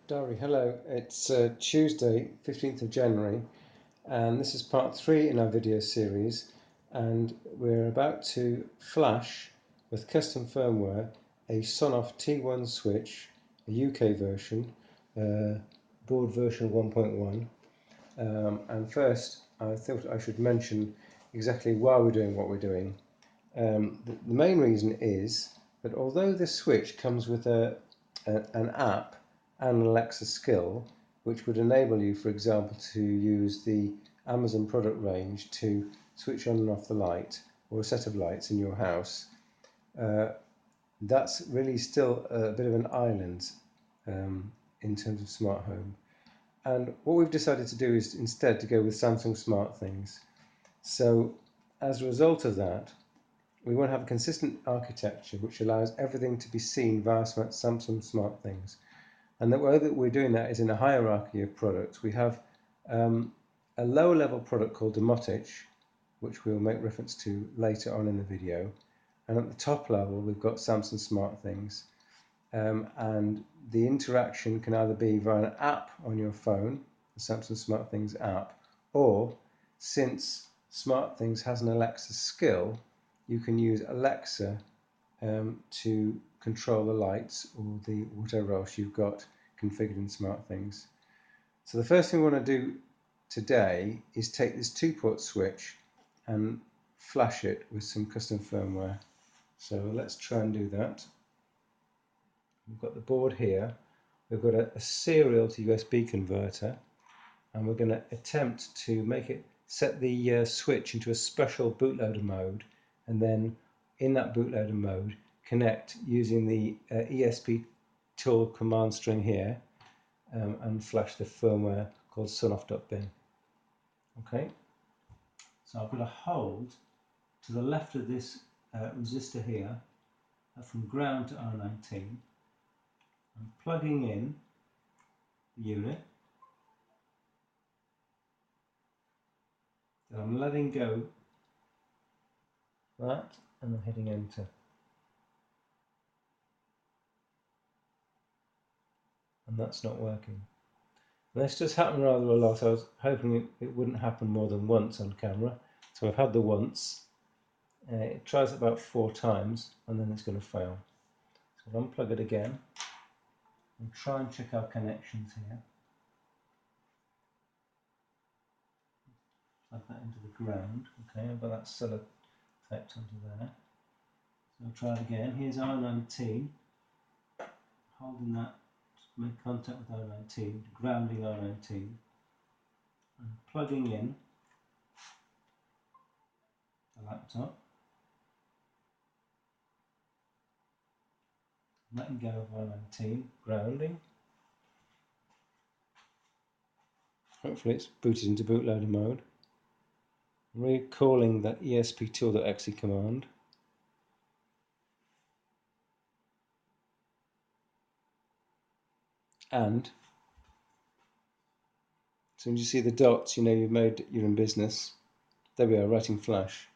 Diary, hello. It's Tuesday, 15th of January, and this is part 3 in our video series, and we're about to flash with custom firmware a Sonoff T1 switch, a UK version, board version 1.1. And first, I thought I should mention exactly why we're doing what we're doing. The main reason is that although this switch comes with an app and an Alexa skill, which would enable you, for example, to use the Amazon product range to switch on and off the light or a set of lights in your house, that's really still a bit of an island in terms of smart home. And what we've decided to do is instead to go with Samsung SmartThings. So as a result of that, we want to have a consistent architecture which allows everything to be seen via Samsung SmartThings. And the way that we're doing that is in a hierarchy of products. We have a lower level product called Tamota, which we'll make reference to later on in the video. And at the top level, we've got Samsung SmartThings. And the interaction can either be via an app on your phone, the Samsung SmartThings app, or since SmartThings has an Alexa skill, you can use Alexa to control the lights or the whatever else you've got configured in SmartThings. So the first thing we want to do today is take this 2-port switch and flash it with some custom firmware. So let's try and do that. We've got the board here. We've got a serial to USB converter, and we're going to attempt to make it set the switch into a special bootloader mode, and then in that bootloader mode connect using the ESP tool command string here and flash the firmware called Sonoff.bin. Okay, so I've got a hold to the left of this resistor here from ground to R19. I'm plugging in the unit, then I'm letting go that and I'm hitting enter. And that's not working. And this does happen rather a lot. I was hoping it wouldn't happen more than once on camera. So I've had the once. It tries about 4 times and then it's going to fail. So I'll unplug it again and try and check our connections here. Plug that into the ground. Okay, I've got that sellotape onto there. So I'll try it again. Here's R19. Holding that, make contact with R19, grounding R19, and plugging in the laptop. Letting go of R19, grounding. Hopefully it's booted into bootloader mode. Recalling that ESP tool.exe command. And as soon as you see the dots, you know you're in business. There we are, writing flash.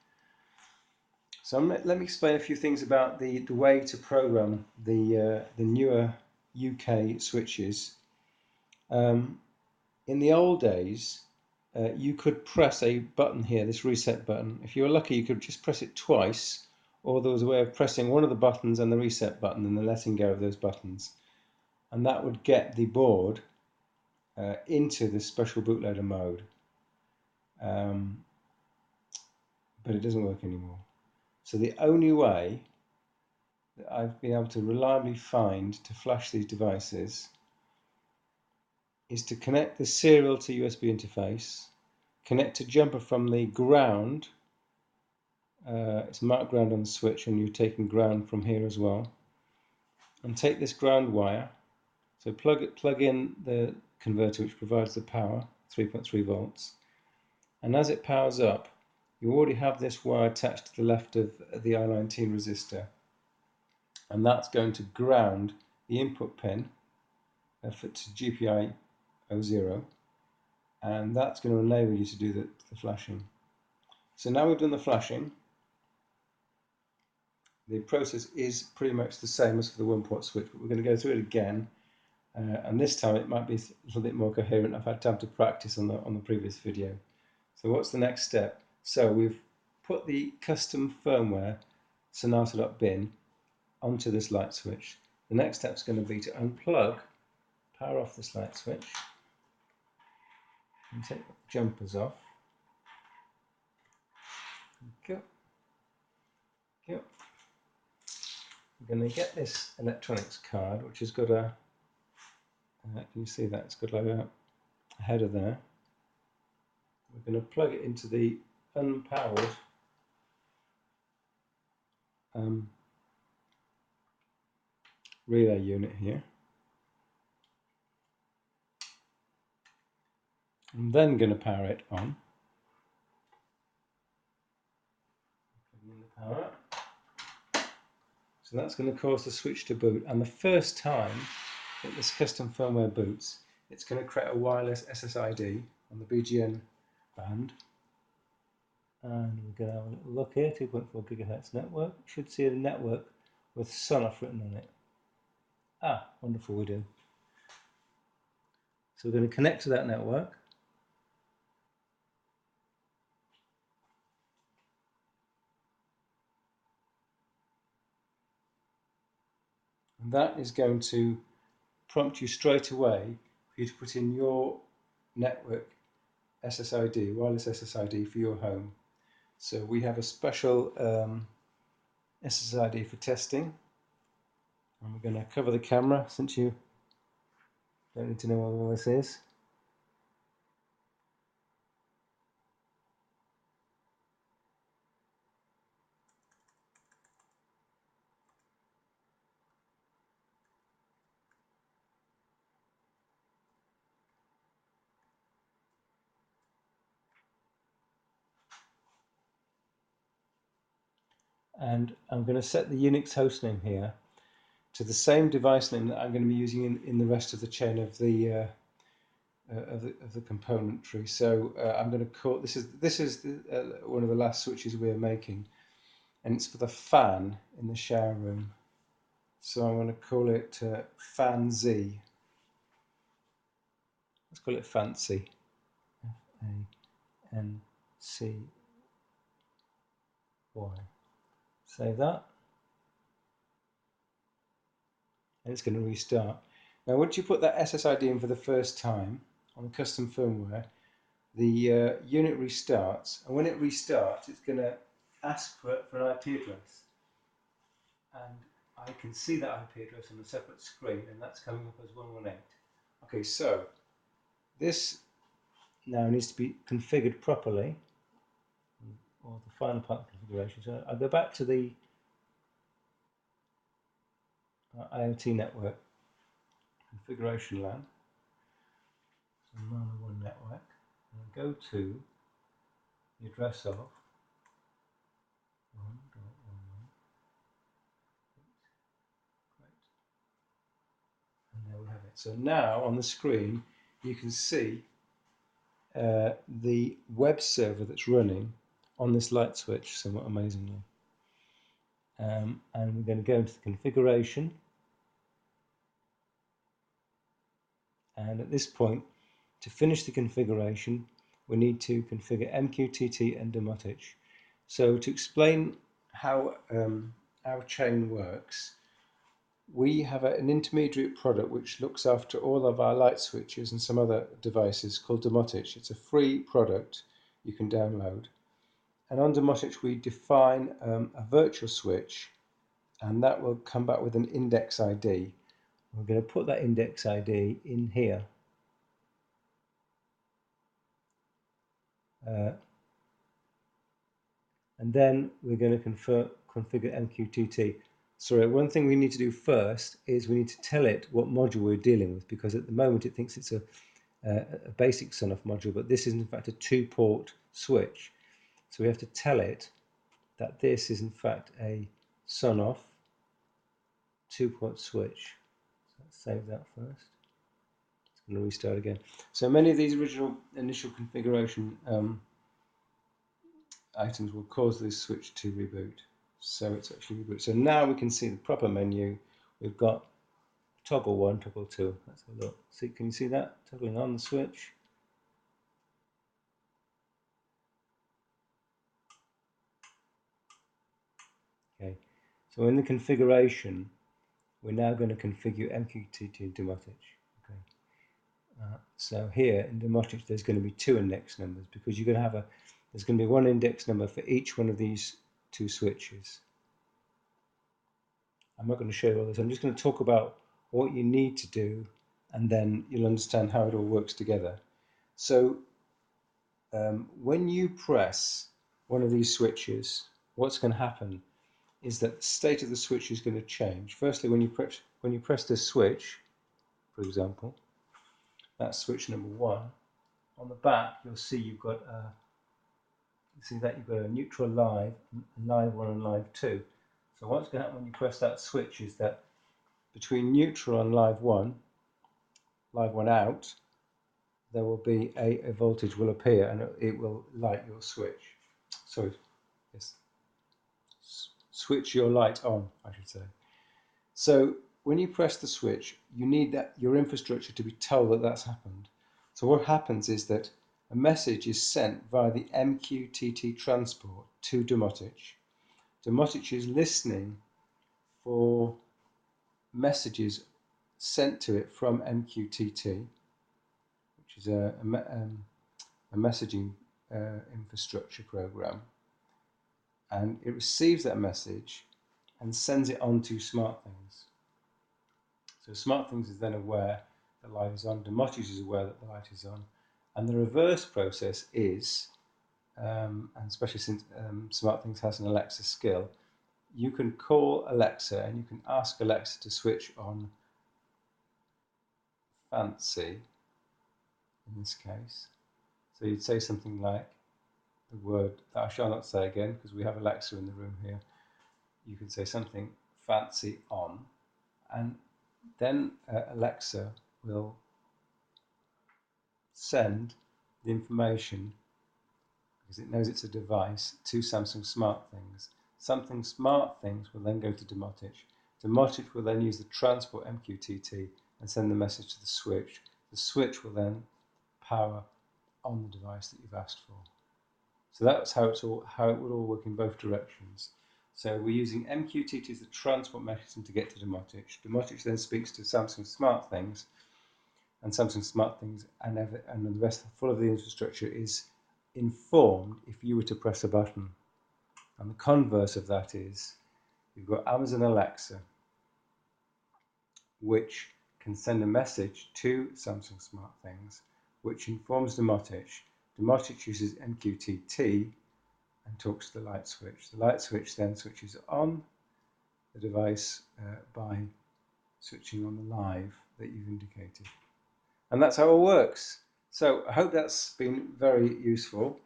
So let me explain a few things about the way to program the newer UK switches. In the old days, you could press a button here, this reset button. If you were lucky, you could just press it twice, or there was a way of pressing one of the buttons and the reset button and then letting go of those buttons. And that would get the board into this special bootloader mode. But it doesn't work anymore. So the only way that I've been able to reliably find to flash these devices is to connect the serial to USB interface, connect a jumper from the ground, it's marked ground on the switch and you're taking ground from here as well, and take this ground wire, so plug in the converter which provides the power, 3.3 volts, and as it powers up, you already have this wire attached to the left of the R19 resistor, and that's going to ground the input pin to GPI 00, and that's going to enable you to do the flashing. So now we've done the flashing, the process is pretty much the same as for the 1-port switch, but we're going to go through it again and this time it might be a little bit more coherent. I've had time to practice on the previous video. So what's the next step? So we've put the custom firmware Sonota.bin onto this light switch. The next step is going to be to unplug, power off this light switch, and take the jumpers off. Go. Go. We're going to get this electronics card, which has got a, can you see that? It's got like a header there. We're going to plug it into the unpowered relay unit here. I'm then going to power it on. Plugging in the power. So that's going to cause the switch to boot, and the first time that this custom firmware boots, it's going to create a wireless SSID on the BGN band. And we're going to have a little look here, 2.4 gigahertz network. You should see a network with Sonoff written on it. Ah, wonderful, we do. So we're going to connect to that network. And that is going to prompt you straight away for you to put in your network SSID, wireless SSID for your home. So we have a special SSID for testing, and we're going to cover the camera since you don't need to know what all this is. And I'm going to set the Unix hostname here to the same device name that I'm going to be using in the rest of the chain of the componentry. So I'm going to call this is one of the last switches we're making, and it's for the fan in the shower room. So I'm going to call it Fan Z. Let's call it Fancy. F-A-N-C-Y. Save that. And it's going to restart. Now once you put that SSID in for the first time on the custom firmware, the unit restarts, and when it restarts it's going to ask for an IP address, and I can see that IP address on a separate screen, and that's coming up as 118. Okay, so this now needs to be configured properly, or the final part of the configuration. So I'll go back to the IoT network configuration LAN, so Nano 1 network, and go to the address of 1.11. Great. And there we have it. So now on the screen you can see the web server that's running on this light switch, somewhat amazingly. And we're going to go into the configuration, and at this point, to finish the configuration, we need to configure MQTT and Domotich. So to explain how our chain works, we have an intermediate product which looks after all of our light switches and some other devices called Domotich. It's a free product you can download. And on Domotich we define a virtual switch, and that will come back with an index ID. We're going to put that index ID in here. And then we're going to configure MQTT. Sorry, one thing we need to do first is we need to tell it what module we're dealing with, because at the moment it thinks it's a basic Sonoff module, but this is in fact a 2-port switch. So we have to tell it that this is in fact a Sonoff 2-port switch. So let's save that first. It's going to restart again. So many of these original initial configuration items will cause this switch to reboot. So it's actually reboot. So now we can see the proper menu. We've got toggle 1, toggle 2. Let's have a look. See, can you see that? Toggling on the switch. Okay, so in the configuration, we're now going to configure MQTT demotic. Okay. So here in demotic, there's going to be 2 index numbers because you're going to have there's going to be 1 index number for each one of these 2 switches. I'm not going to show you all this. I'm just going to talk about what you need to do, and then you'll understand how it all works together. So when you press one of these switches, what's going to happen is that the state of the switch is going to change. Firstly, when you press this switch, for example, that's switch number 1. On the back, you'll see you've got a neutral live, live 1 and live 2. So what's going to happen when you press that switch is that between neutral and live 1 out, there will be a voltage will appear and it will light your switch. Sorry, yes, switch your light on, I should say. So when you press the switch, you need your infrastructure to be told that that's happened. So what happens is that a message is sent via the MQTT transport to demotic. Demotic is listening for messages sent to it from MQTT, which is a messaging infrastructure program, and it receives that message and sends it on to SmartThings. So SmartThings is then aware the light is on, demotic is aware that the light is on, and the reverse process is, and especially since SmartThings has an Alexa skill, you can call Alexa and you can ask Alexa to switch on fancy, in this case. So you'd say something like the word that I shall not say again because we have Alexa in the room here. You could say something fancy on, and then Alexa will send the information, because it knows it's a device, to Samsung SmartThings. Samsung SmartThings will then go to demotic. Demotic will then use the transport MQTT and send the message to the switch. The switch will then power on the device that you've asked for. So that's how it would all work in both directions. So we're using MQTT as the transport mechanism to get to demotic. Demotic then speaks to Samsung SmartThings, and Samsung SmartThings and the rest full of the infrastructure is informed if you were to press a button. And the converse of that is you've got Amazon Alexa, which can send a message to Samsung SmartThings, which informs demotic. Demotic uses MQTT and talks to the light switch. The light switch then switches on the device by switching on the live that you've indicated. And that's how it works. So I hope that's been very useful.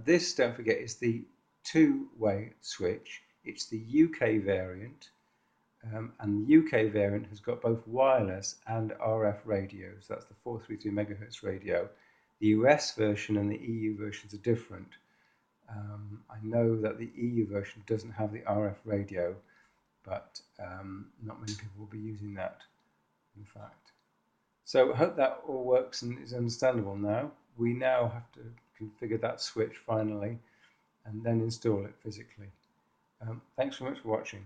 This, don't forget, is the 2-way switch. It's the UK variant, and the UK variant has got both wireless and RF radios. That's the 433 megahertz radio. The US version and the EU versions are different. I know that the EU version doesn't have the RF radio, but not many people will be using that, in fact. So I hope that all works and is understandable now. We now have to configure that switch finally and then install it physically. Thanks very much for watching.